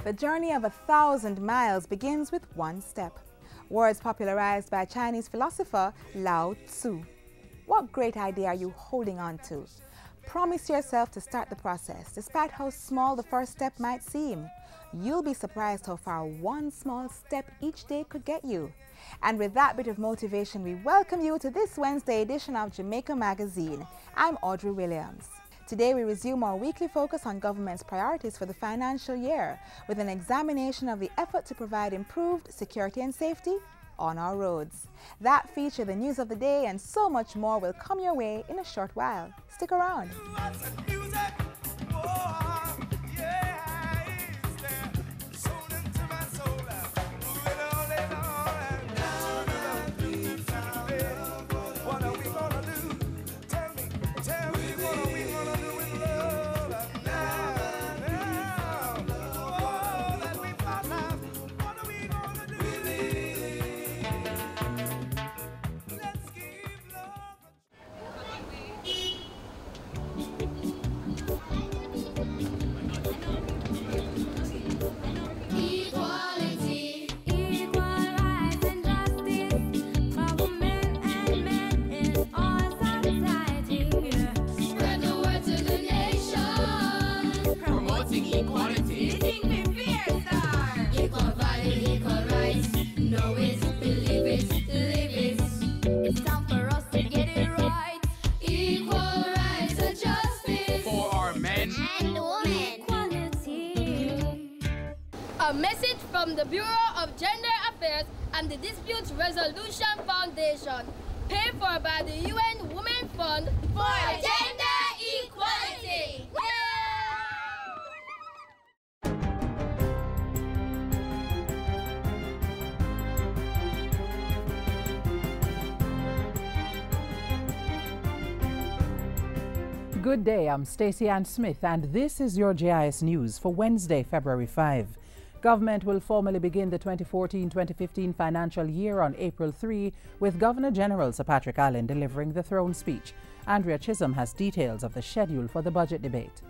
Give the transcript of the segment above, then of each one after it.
The journey of 1,000 miles begins with one step. Words popularized by Chinese philosopher Lao Tzu. What great idea are you holding on to? Promise yourself to start the process, despite how small the first step might seem. You'll be surprised how far one small step each day could get you. And with that bit of motivation, we welcome you to this Wednesday edition of Jamaica Magazine. I'm Audrey Williams. Today we resume our weekly focus on government's priorities for the financial year with an examination of the effort to provide improved security and safety on our roads. That feature, the news of the day, and so much more will come your way in a short while. Stick around. A message from the Bureau of Gender Affairs and the Dispute Resolution Foundation, paid for by the UN Women Fund for Gender Equality. Good day, I'm Stacey Ann Smith and this is your JIS News for Wednesday, February 5. Government will formally begin the 2014-2015 financial year on April 3 with Governor General Sir Patrick Allen delivering the throne speech. Andrea Chisholm has details of the schedule for the budget debate.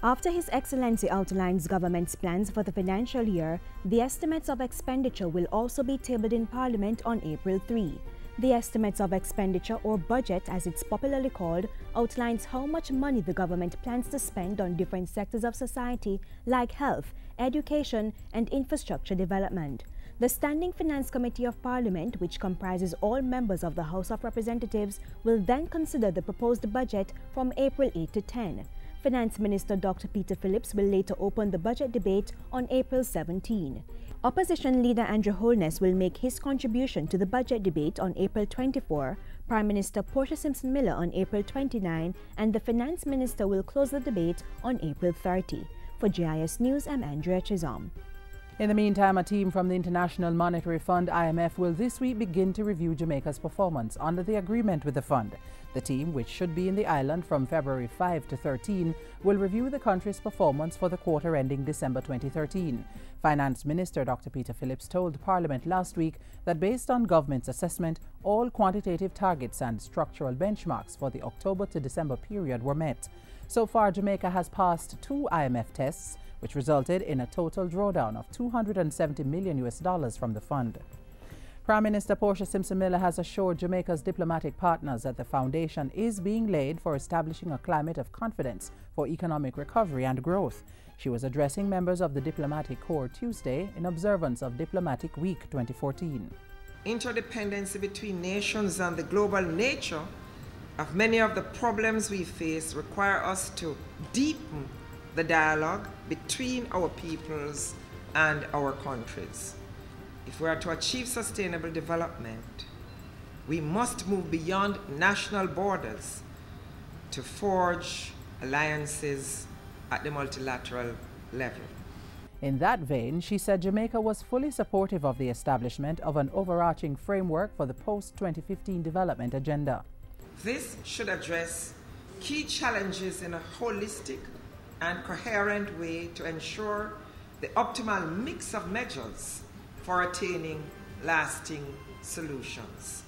After His Excellency outlines government's plans for the financial year, the estimates of expenditure will also be tabled in Parliament on April 3. The estimates of expenditure, or budget as it's popularly called, outlines how much money the government plans to spend on different sectors of society like health, education and infrastructure development. The Standing Finance Committee of Parliament, which comprises all members of the House of Representatives, will then consider the proposed budget from April 8 to 10. Finance Minister Dr. Peter Phillips will later open the budget debate on April 17. Opposition leader Andrew Holness will make his contribution to the budget debate on April 24, Prime Minister Portia Simpson-Miller on April 29, and the Finance Minister will close the debate on April 30. For GIS News, I'm Andrea Chisholm. In the meantime, a team from the International Monetary Fund (IMF) will this week begin to review Jamaica's performance under the agreement with the fund. The team, which should be in the island from February 5 to 13, will review the country's performance for the quarter ending December 2013. Finance Minister Dr. Peter Phillips told Parliament last week that based on government's assessment, all quantitative targets and structural benchmarks for the October to December period were met. So far, Jamaica has passed 2 IMF tests, which resulted in a total drawdown of $270 million from the fund. Prime Minister Portia Simpson-Miller has assured Jamaica's diplomatic partners that the foundation is being laid for establishing a climate of confidence for economic recovery and growth. She was addressing members of the diplomatic corps Tuesday in observance of Diplomatic Week 2014. Interdependency between nations and the global nature of many of the problems we face require us to deepen the dialogue between our peoples and our countries. If we are to achieve sustainable development, we must move beyond national borders to forge alliances at the multilateral level. In that vein, she said Jamaica was fully supportive of the establishment of an overarching framework for the post-2015 development agenda. This should address key challenges in a holistic and coherent way to ensure the optimal mix of measures for attaining lasting solutions.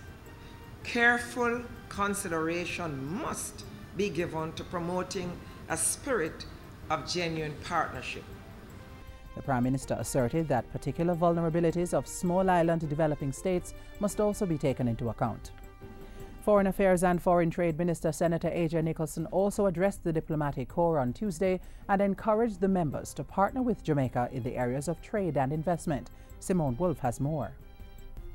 Careful consideration must be given to promoting a spirit of genuine partnership. The Prime Minister asserted that particular vulnerabilities of small island developing states must also be taken into account. Foreign Affairs and Foreign Trade Minister Senator A.J. Nicholson also addressed the diplomatic corps on Tuesday and encouraged the members to partner with Jamaica in the areas of trade and investment. Simone Wolfe has more.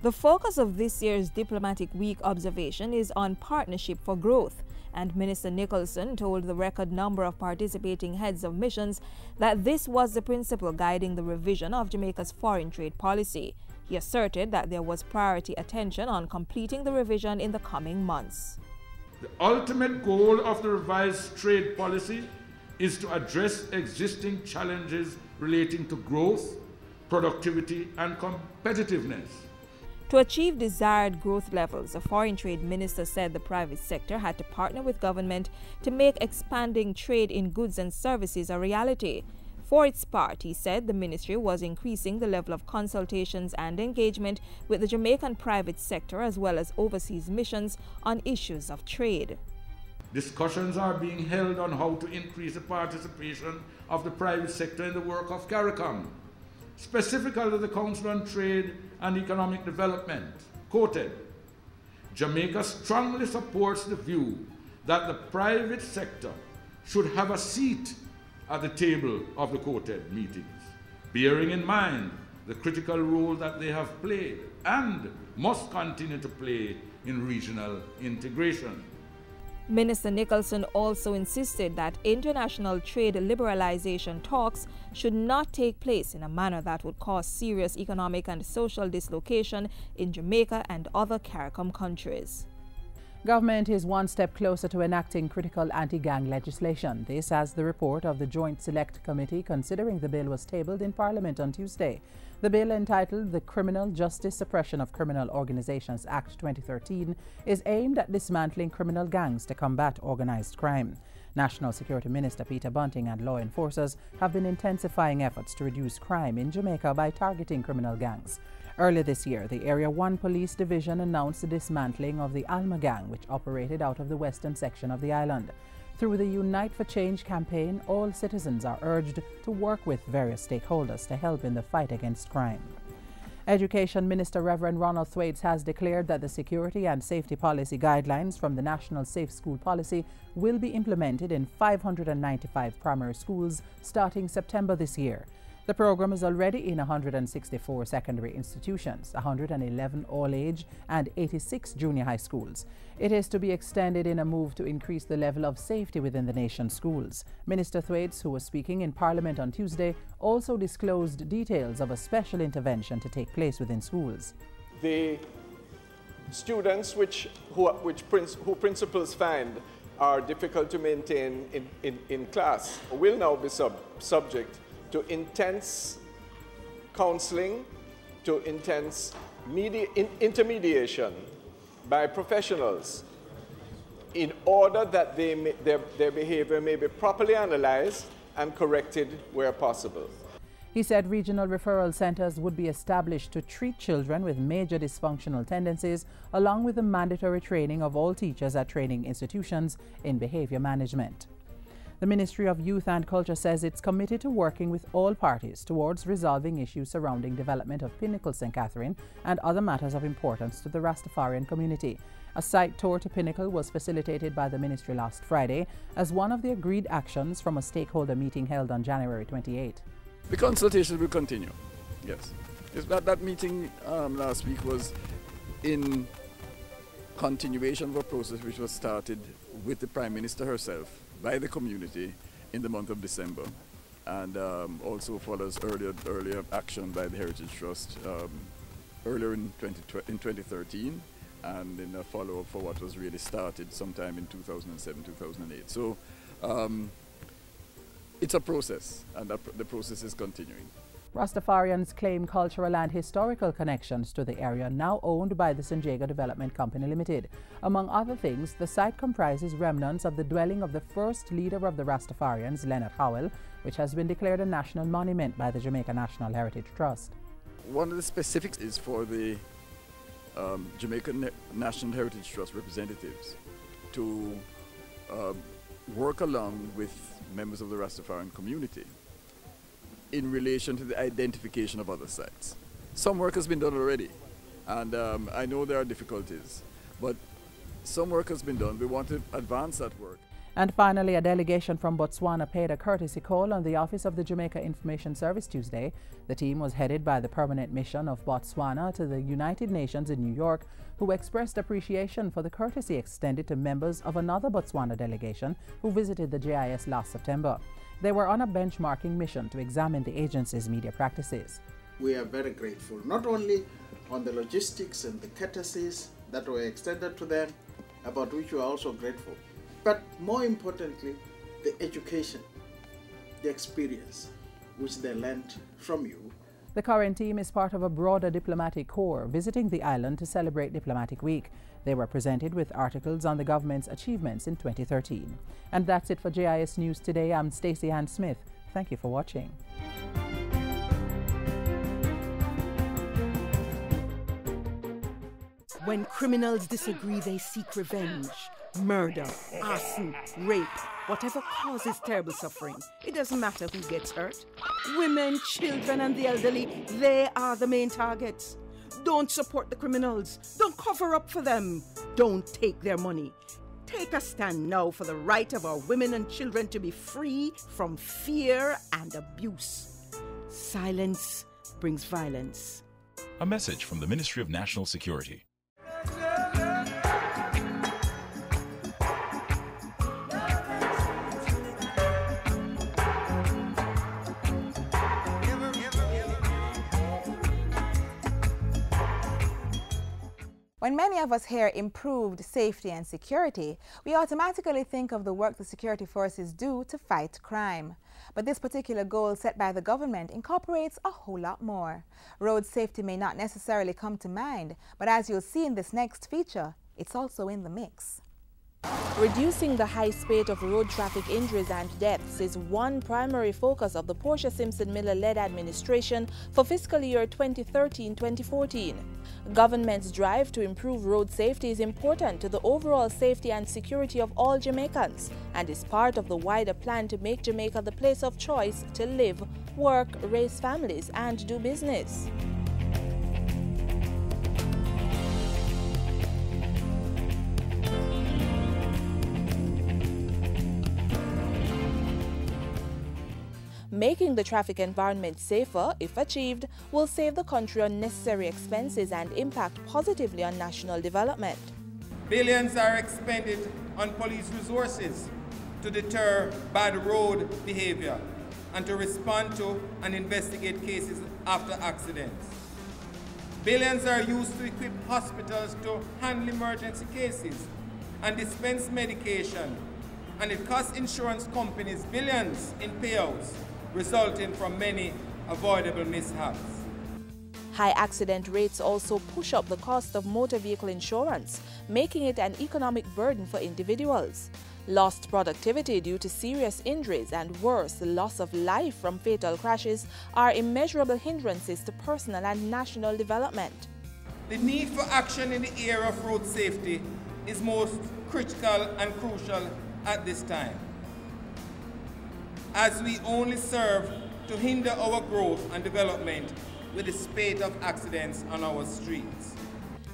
The focus of this year's Diplomatic Week observation is on partnership for growth, and Minister Nicholson told the record number of participating heads of missions that this was the principle guiding the revision of Jamaica's foreign trade policy. He asserted that there was priority attention on completing the revision in the coming months. The ultimate goal of the revised trade policy is to address existing challenges relating to growth, productivity, and competitiveness. To achieve desired growth levels, the foreign trade minister said the private sector had to partner with government to make expanding trade in goods and services a reality. For its part, he said the ministry was increasing the level of consultations and engagement with the Jamaican private sector as well as overseas missions on issues of trade. Discussions are being held on how to increase the participation of the private sector in the work of CARICOM, specifically the Council on Trade and Economic Development, quoted. Jamaica strongly supports the view that the private sector should have a seat at the table of the quoted meetings, bearing in mind the critical role that they have played and must continue to play in regional integration. Minister Nicholson also insisted that international trade liberalization talks should not take place in a manner that would cause serious economic and social dislocation in Jamaica and other CARICOM countries. Government is one step closer to enacting critical anti-gang legislation. This as the report of the Joint Select Committee considering the bill was tabled in Parliament on Tuesday. The bill, entitled the Criminal Justice Suppression of Criminal Organizations Act 2013, is aimed at dismantling criminal gangs to combat organized crime. National Security Minister Peter Bunting and law enforcers have been intensifying efforts to reduce crime in Jamaica by targeting criminal gangs. Earlier this year, the Area 1 Police Division announced the dismantling of the Alma Gang, which operated out of the western section of the island. Through the Unite for Change campaign, all citizens are urged to work with various stakeholders to help in the fight against crime. Education Minister Reverend Ronald Thwaites has declared that the security and safety policy guidelines from the National Safe School Policy will be implemented in 595 primary schools starting September this year. The program is already in 164 secondary institutions, 111 all-age and 86 junior high schools. It is to be extended in a move to increase the level of safety within the nation's schools. Minister Thwaites, who was speaking in Parliament on Tuesday, also disclosed details of a special intervention to take place within schools. The students who principals find are difficult to maintain in class will now be subject to intense counseling, to intense intermediation by professionals in order that their behavior may be properly analyzed and corrected where possible. He said regional referral centers would be established to treat children with major dysfunctional tendencies, along with the mandatory training of all teachers at training institutions in behavior management. The Ministry of Youth and Culture says it's committed to working with all parties towards resolving issues surrounding development of Pinnacle St. Catherine and other matters of importance to the Rastafarian community. A site tour to Pinnacle was facilitated by the ministry last Friday as one of the agreed actions from a stakeholder meeting held on January 28. The consultation will continue, yes. That meeting last week was in continuation of a process which was started with the Prime Minister herself by the community in the month of December, and also follows earlier action by the Heritage Trust earlier in 2013, and in a follow-up for what was really started sometime in 2007-2008. So it's a process, and the process is continuing. Rastafarians claim cultural and historical connections to the area now owned by the Sanjaga Development Company Limited. Among other things, the site comprises remnants of the dwelling of the first leader of the Rastafarians, Leonard Howell, which has been declared a national monument by the Jamaica National Heritage Trust. One of the specifics is for the Jamaica National Heritage Trust representatives to work along with members of the Rastafarian community in relation to the identification of other sites. Some work has been done already, and I know there are difficulties, but some work has been done. We want to advance that work. And finally, a delegation from Botswana paid a courtesy call on the Office of the Jamaica Information Service Tuesday. The team was headed by the Permanent Mission of Botswana to the United Nations in New York, who expressed appreciation for the courtesy extended to members of another Botswana delegation who visited the JIS last September. They were on a benchmarking mission to examine the agency's media practices. We are very grateful, not only on the logistics and the courtesies that were extended to them, about which we are also grateful, but more importantly, the education, the experience which they learned from you. The current team is part of a broader diplomatic corps visiting the island to celebrate Diplomatic Week. They were presented with articles on the government's achievements in 2013. And that's it for JIS News Today. I'm Stacey Ann Smith. Thank you for watching. When criminals disagree, they seek revenge. Murder, arson, rape, whatever causes terrible suffering. It doesn't matter who gets hurt. Women, children, and the elderly, they are the main targets. Don't support the criminals. Don't cover up for them. Don't take their money. Take a stand now for the right of our women and children to be free from fear and abuse. Silence brings violence. A message from the Ministry of National Security. When many of us hear improved safety and security, we automatically think of the work the security forces do to fight crime. But this particular goal set by the government incorporates a whole lot more. Road safety may not necessarily come to mind, but as you'll see in this next feature, it's also in the mix. Reducing the high spate of road traffic injuries and deaths is one primary focus of the Portia Simpson Miller-led administration for fiscal year 2013-2014. Government's drive to improve road safety is important to the overall safety and security of all Jamaicans and is part of the wider plan to make Jamaica the place of choice to live, work, raise families, and do business. Making the traffic environment safer, if achieved, will save the country unnecessary expenses and impact positively on national development. Billions are expended on police resources to deter bad road behavior and to respond to and investigate cases after accidents. Billions are used to equip hospitals to handle emergency cases and dispense medication, and it costs insurance companies billions in payouts, resulting from many avoidable mishaps. High accident rates also push up the cost of motor vehicle insurance, making it an economic burden for individuals. Lost productivity due to serious injuries and worse, loss of life from fatal crashes are immeasurable hindrances to personal and national development. The need for action in the area of road safety is most critical and crucial at this time, as we only serve to hinder our growth and development with the spate of accidents on our streets.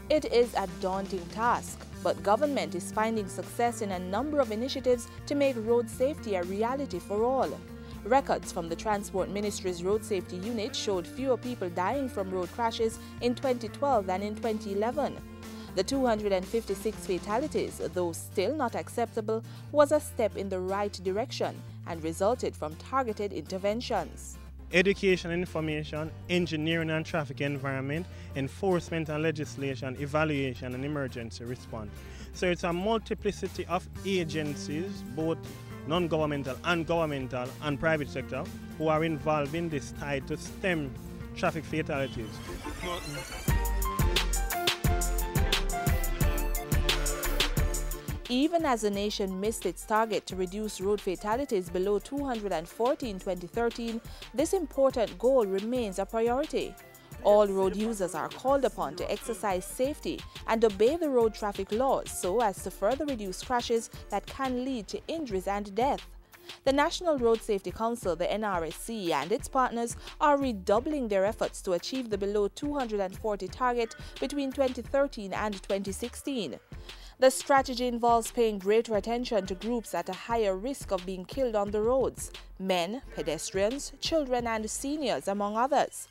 It is a daunting task, but government is finding success in a number of initiatives to make road safety a reality for all. Records from the Transport Ministry's Road Safety Unit showed fewer people dying from road crashes in 2012 than in 2011. The 256 fatalities, though still not acceptable, was a step in the right direction and resulted from targeted interventions. Education and information, engineering and traffic environment, enforcement and legislation, evaluation and emergency response. So it's a multiplicity of agencies, both non-governmental and governmental and private sector, who are involved in this tied to stem traffic fatalities. Even as the nation missed its target to reduce road fatalities below 240 in 2013, this important goal remains a priority. All road users are called upon to exercise safety and obey the road traffic laws so as to further reduce crashes that can lead to injuries and death. The National Road Safety Council, the NRSC, and its partners are redoubling their efforts to achieve the below 240 target between 2013 and 2016. The strategy involves paying greater attention to groups at a higher risk of being killed on the roads: men, pedestrians, children, and seniors, among others.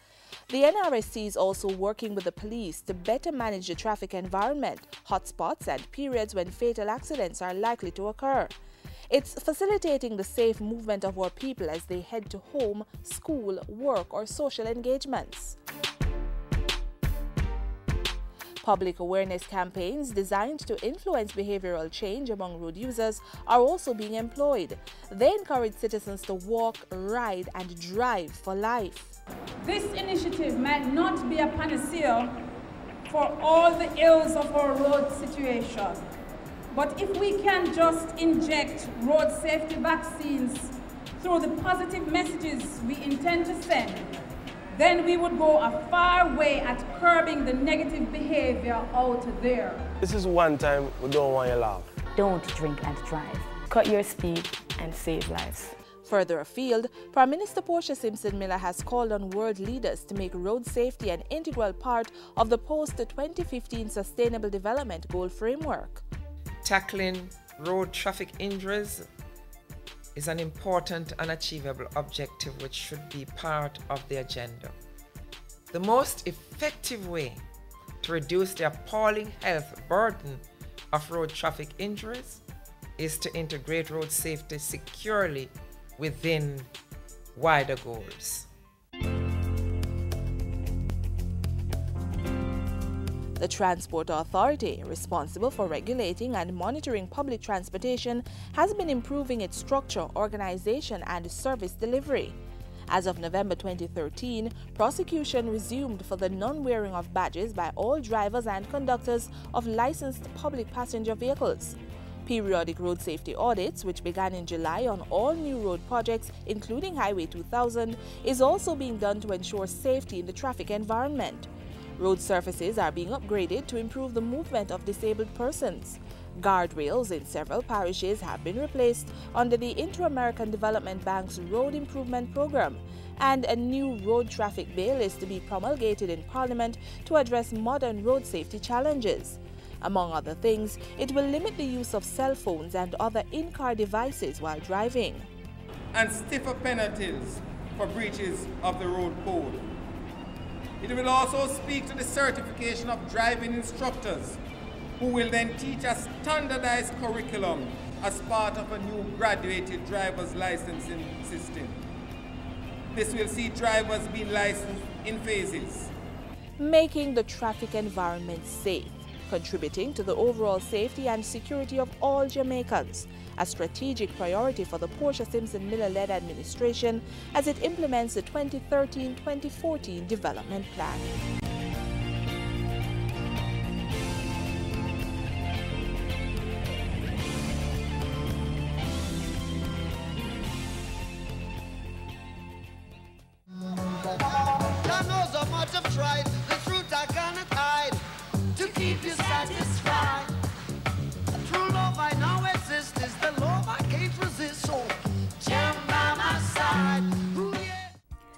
The NRSC is also working with the police to better manage the traffic environment, hotspots, and periods when fatal accidents are likely to occur. It's facilitating the safe movement of our people as they head to home, school, work, or social engagements. Public awareness campaigns designed to influence behavioral change among road users are also being employed. They encourage citizens to walk, ride, and drive for life. This initiative might not be a panacea for all the ills of our road situation, but if we can just inject road safety vaccines through the positive messages we intend to send, then we would go a far way at curbing the negative behavior out there. This is one time we don't want you to laugh. Don't drink and drive. Cut your speed and save lives. Further afield, Prime Minister Portia Simpson Miller has called on world leaders to make road safety an integral part of the post-2015 Sustainable Development Goal Framework. Tackling road traffic injuries is an important and achievable objective which should be part of the agenda. The most effective way to reduce the appalling health burden of road traffic injuries is to integrate road safety securely within wider goals. The Transport Authority, responsible for regulating and monitoring public transportation, has been improving its structure, organization, and service delivery. As of November 2013, prosecution resumed for the non-wearing of badges by all drivers and conductors of licensed public passenger vehicles. Periodic road safety audits, which began in July on all new road projects, including Highway 2000, is also being done to ensure safety in the traffic environment. Road surfaces are being upgraded to improve the movement of disabled persons. Guardrails in several parishes have been replaced under the Inter-American Development Bank's Road Improvement Program, and a new road traffic bill is to be promulgated in Parliament to address modern road safety challenges. Among other things, it will limit the use of cell phones and other in-car devices while driving. And stiffer penalties for breaches of the road code. It will also speak to the certification of driving instructors, who will then teach a standardized curriculum as part of a new graduated driver's licensing system. This will see drivers being licensed in phases. Making the traffic environment safe, contributing to the overall safety and security of all Jamaicans, a strategic priority for the Portia Simpson Miller-led administration as it implements the 2013-2014 development plan.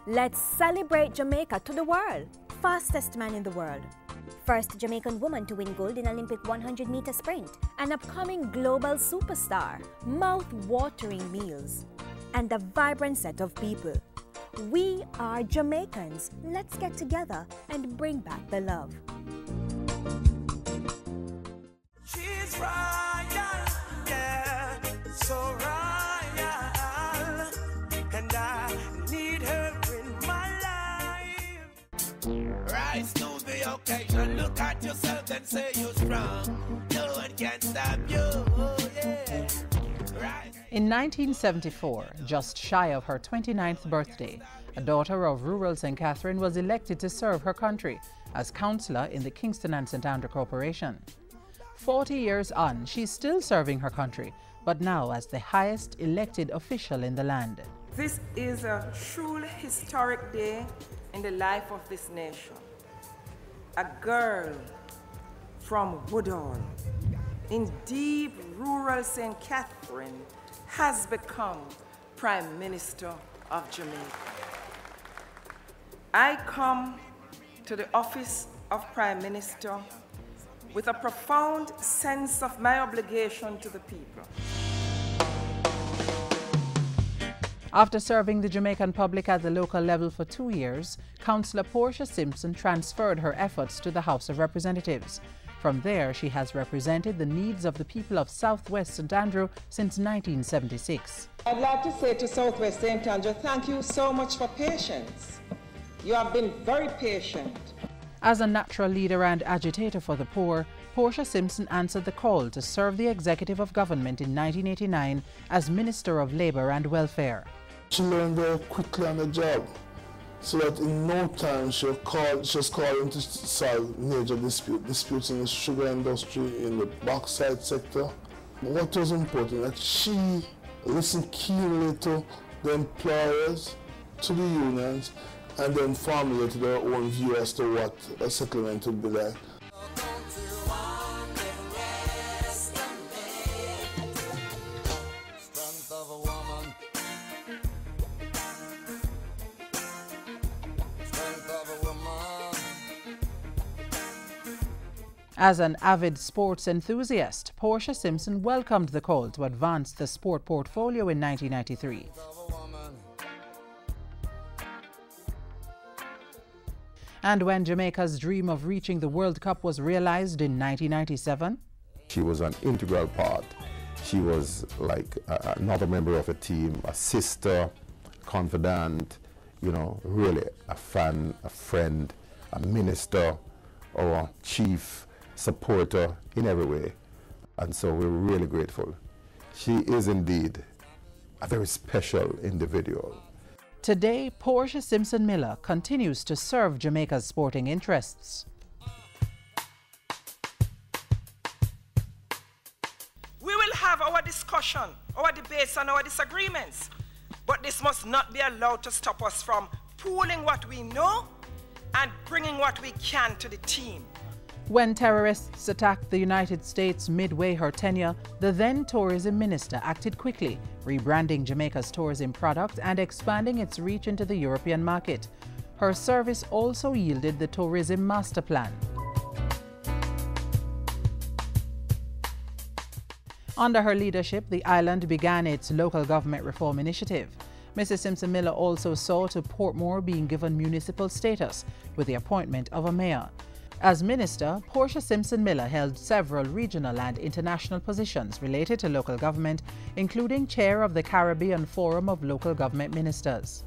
Let's celebrate Jamaica to the world. Fastest man in the world. First Jamaican woman to win gold in Olympic 100-meter sprint. An upcoming global superstar. Mouth-watering meals. And a vibrant set of people. We are Jamaicans. Let's get together and bring back the love. She's royal, yeah, so royal. And I need her in my life. Rise to the occasion, look at yourself and say you're strong. No one can stop you, yeah. Rise. In 1974, just shy of her 29th birthday, a daughter of rural St. Catherine was elected to serve her country as councillor in the Kingston and St. Andrew Corporation. 40 years on, she's still serving her country, but now as the highest elected official in the land. This is a truly historic day in the life of this nation. A girl from Woodall in deep rural St. Catherine has become Prime Minister of Jamaica. I come to the office of Prime Minister with a profound sense of my obligation to the people. After serving the Jamaican public at the local level for 2 years, Councillor Portia Simpson transferred her efforts to the House of Representatives. From there, she has represented the needs of the people of Southwest St. Andrew since 1976. I'd like to say to Southwest St. Andrew, thank you so much for patience. You have been very patient. As a natural leader and agitator for the poor, Portia Simpson answered the call to serve the executive of government in 1989 as Minister of Labour and Welfare. She learned very quickly on the job, so that in no time she was called in to solve major disputes in the sugar industry, in the bauxite sector. What was important, that she listened keenly to the employers, to the unions, and then formulated her own view as to what a settlement would be like. As an avid sports enthusiast, Portia Simpson welcomed the call to advance the sport portfolio in 1993. And when Jamaica's dream of reaching the World Cup was realized in 1997? She was an integral part. She was like another member of a team, a sister, confidant, you know, really a fan, a friend, a minister, or a chief supporter in every way. And so we're really grateful. She is indeed a very special individual. Today, Portia Simpson Miller continues to serve Jamaica's sporting interests. We will have our discussion, our debates and our disagreements, but this must not be allowed to stop us from pooling what we know and bringing what we can to the team. When terrorists attacked the United States midway her tenure, the then tourism minister acted quickly, rebranding Jamaica's tourism product and expanding its reach into the European market. Her service also yielded the Tourism Master Plan. Under her leadership, the island began its local government reform initiative. Mrs. Simpson Miller also saw to Portmore being given municipal status with the appointment of a mayor. As minister, Portia Simpson Miller held several regional and international positions related to local government, including chair of the Caribbean Forum of Local Government Ministers.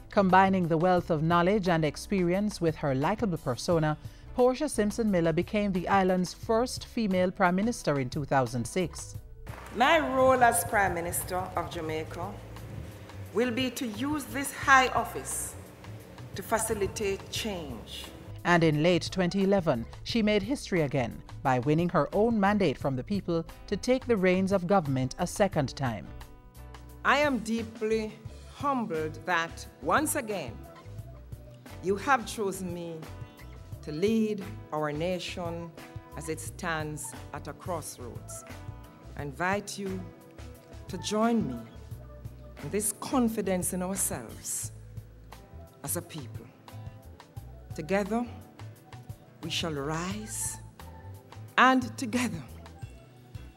Combining the wealth of knowledge and experience with her likable persona, Portia Simpson Miller became the island's first female prime minister in 2006. My role as Prime Minister of Jamaica will be to use this high office to facilitate change. And in late 2011, she made history again by winning her own mandate from the people to take the reins of government a second time. I am deeply humbled that, once again, you have chosen me to lead our nation as it stands at a crossroads. I invite you to join me in this confidence in ourselves as a people. Together, we shall rise, and together,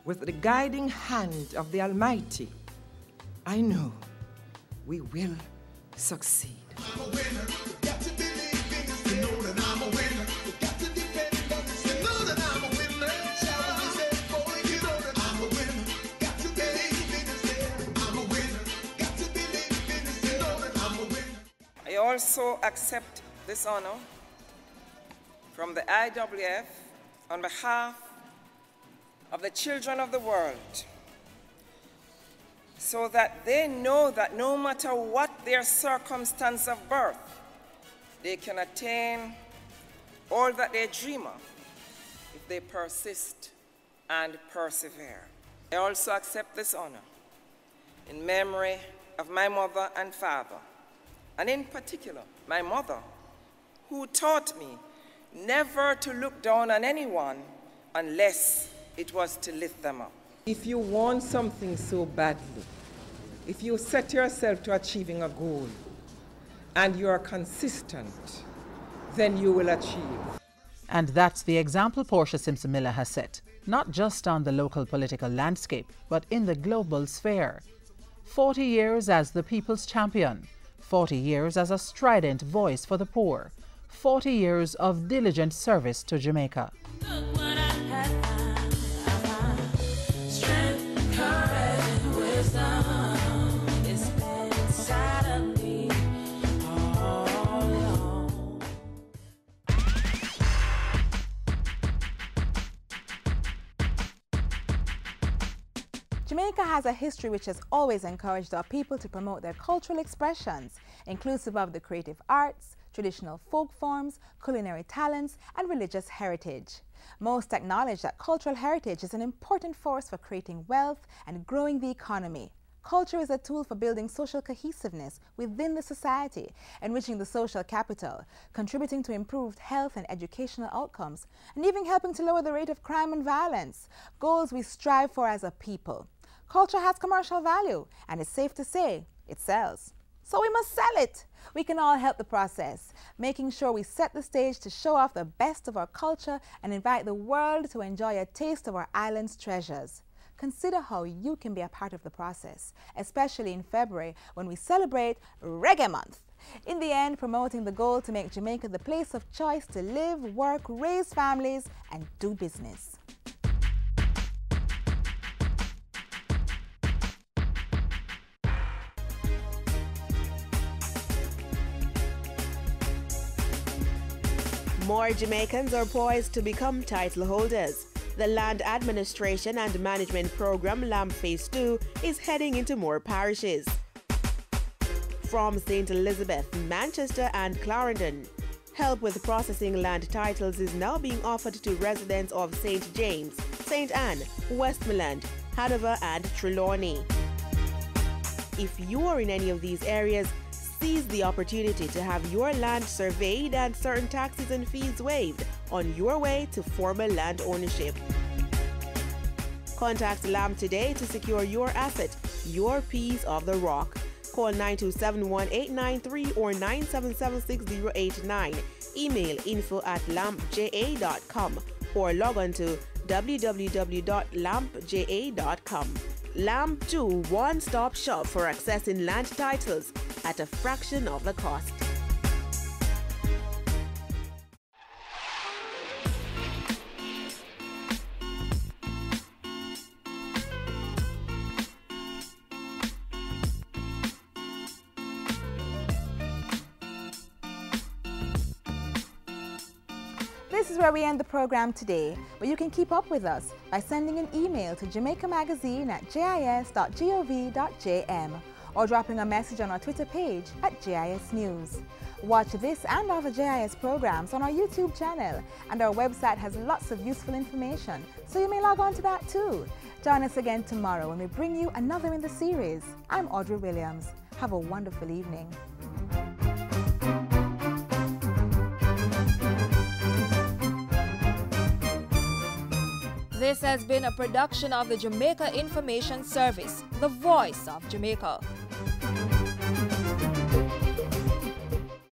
with the guiding hand of the Almighty, I know we will succeed. I'm a winner. You got to believe in this. You know that I'm a winner. You got to depend on this. You know that I'm a winner. Shout this head, boy, you know that I'm a winner. Got to believe in this. I'm a winner. Got to believe in this. You know that I'm a winner. I also accept this honor from the IWF on behalf of the children of the world, so that they know that no matter what their circumstance of birth, they can attain all that they dream of if they persist and persevere. I also accept this honor in memory of my mother and father, and in particular, my mother, who taught me never to look down on anyone unless it was to lift them up. If you want something so badly, if you set yourself to achieving a goal and you are consistent, then you will achieve. And that's the example Portia Simpson-Miller has set, not just on the local political landscape, but in the global sphere. 40 years as the people's champion, 40 years as a strident voice for the poor, 40 years of diligent service to Jamaica. Jamaica has a history which has always encouraged our people to promote their cultural expressions, inclusive of the creative arts, traditional folk forms, culinary talents, and religious heritage. Most acknowledge that cultural heritage is an important force for creating wealth and growing the economy. Culture is a tool for building social cohesiveness within the society, enriching the social capital, contributing to improved health and educational outcomes, and even helping to lower the rate of crime and violence, goals we strive for as a people. Culture has commercial value, and it's safe to say it sells. So we must sell it. We can all help the process, making sure we set the stage to show off the best of our culture and invite the world to enjoy a taste of our island's treasures. Consider how you can be a part of the process, especially in February when we celebrate Reggae Month. In the end, promoting the goal to make Jamaica the place of choice to live, work, raise families, and do business. More Jamaicans are poised to become title holders. The Land Administration and Management Program LAMP Phase 2 is heading into more parishes. From St. Elizabeth, Manchester and Clarendon, help with processing land titles is now being offered to residents of St. James, St. Anne, Westmoreland, Hanover and Trelawney. If you are in any of these areas, seize the opportunity to have your land surveyed and certain taxes and fees waived on your way to formal land ownership. Contact LAMP today to secure your asset, your piece of the rock. Call 927-1893 or 977-6089. Email info@lampja.com or log on to www.lampja.com. LAMP 2 one-stop shop for accessing land titles at a fraction of the cost. This is where we end the program today, but you can keep up with us by sending an email to jamaicamagazine@jis.gov.jm or dropping a message on our Twitter page @JIS News. Watch this and other JIS programs on our YouTube channel, and our website has lots of useful information, so you may log on to that too. Join us again tomorrow when we bring you another in the series. I'm Audrey Williams. Have a wonderful evening. This has been a production of the Jamaica Information Service, the voice of Jamaica.